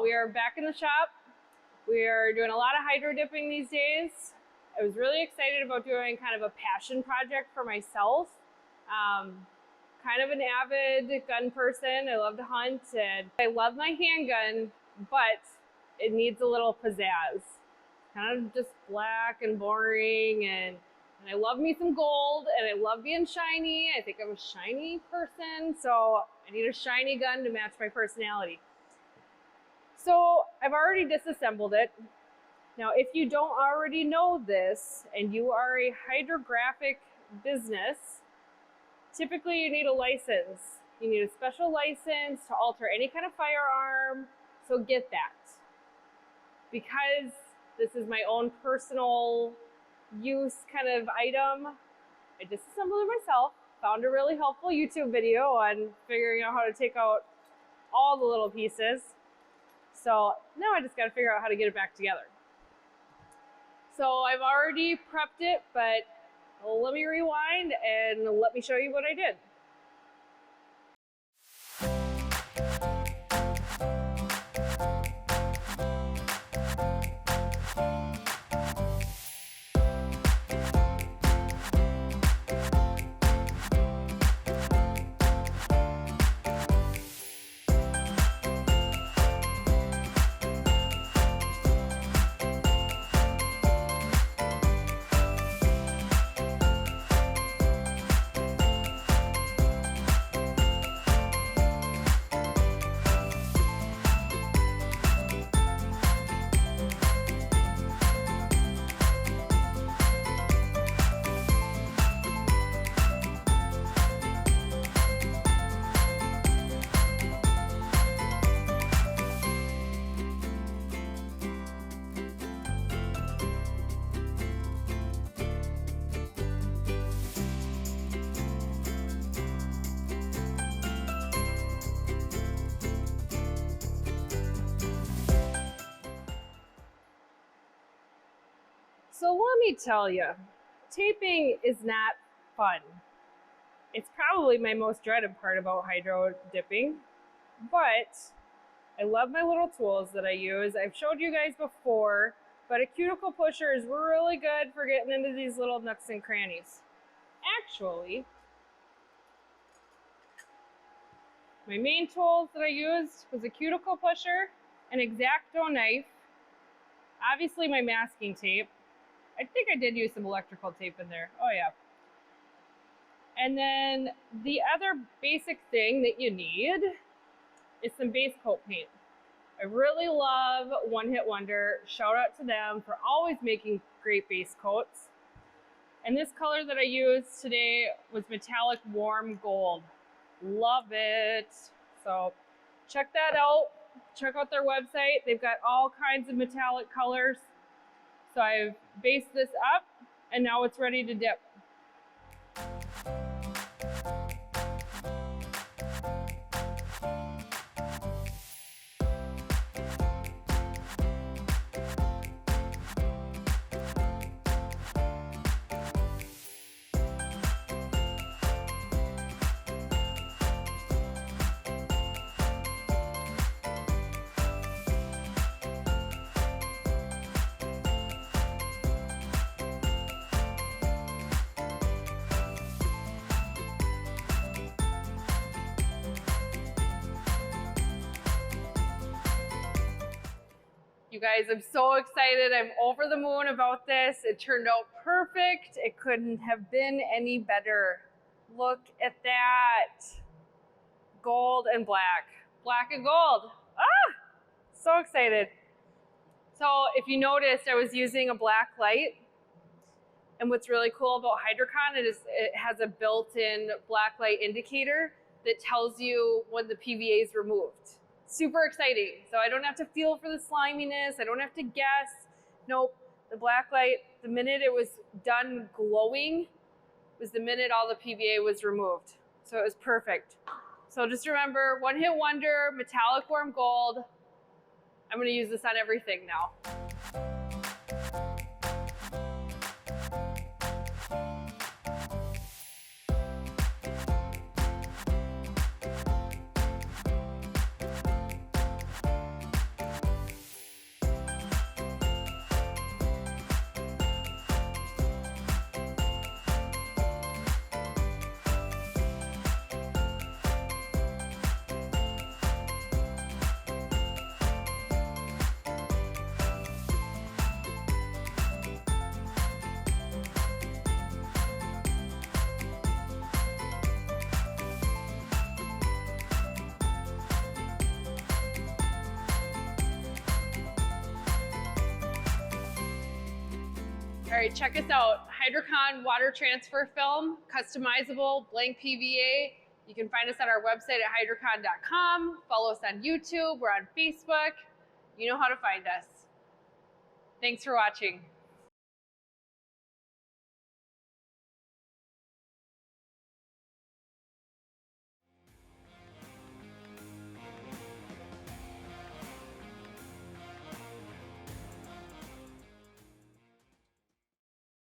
we are back in the shop. We are doing a lot of hydro dipping these days. I was really excited about doing kind of a passion project for myself. Kind of an avid gun person. I love to hunt and I love my handgun, but it needs a little pizzazz. Kind of just black and boring, and I love me some gold, and I love being shiny. I think I'm a shiny person, so I need a shiny gun to match my personality. So I've already disassembled it. Now, if you don't already know this, and you are a hydrographic business, typically you need a license. You need a special license to alter any kind of firearm, so get that. Because this is my own personal use kind of item, I disassembled it myself, found a really helpful YouTube video on figuring out how to take out all the little pieces. So now I just got to figure out how to get it back together. So I've already prepped it, but let me rewind and let me show you what I did. So let me tell you, taping is not fun. It's probably my most dreaded part about hydro dipping, but I love my little tools that I use. I've showed you guys before, but a cuticle pusher is really good for getting into these little nooks and crannies. Actually, my main tools that I used was a cuticle pusher, an X-Acto knife, obviously my masking tape. I think I did use some electrical tape in there. Oh yeah. And then the other basic thing that you need is some base coat paint. I really love One Hit Wonder. Shout out to them for always making great base coats. And this color that I used today was metallic warm gold. Love it. So check that out. Check out their website. They've got all kinds of metallic colors. So I've based this up and now it's ready to dip. You guys, I'm so excited. I'm over the moon about this. It turned out perfect. It couldn't have been any better. Look at that. Gold and black. Black and gold. Ah! So excited. So if you noticed, I was using a black light. And what's really cool about Hydrokon is it has a built-in black light indicator that tells you when the PVA is removed. Super exciting. So I don't have to feel for the sliminess. I don't have to guess. Nope. The black light, the minute it was done glowing, was the minute all the PVA was removed. So it was perfect. So just remember, One Hit Wonder, metallic warm gold. I'm going to use this on everything now. right, check us out. Hydrokon water transfer film, customizable, blank PVA. You can find us at our website at hydrokon.com. Follow us on YouTube. We're on Facebook. You know how to find us. Thanks for watching.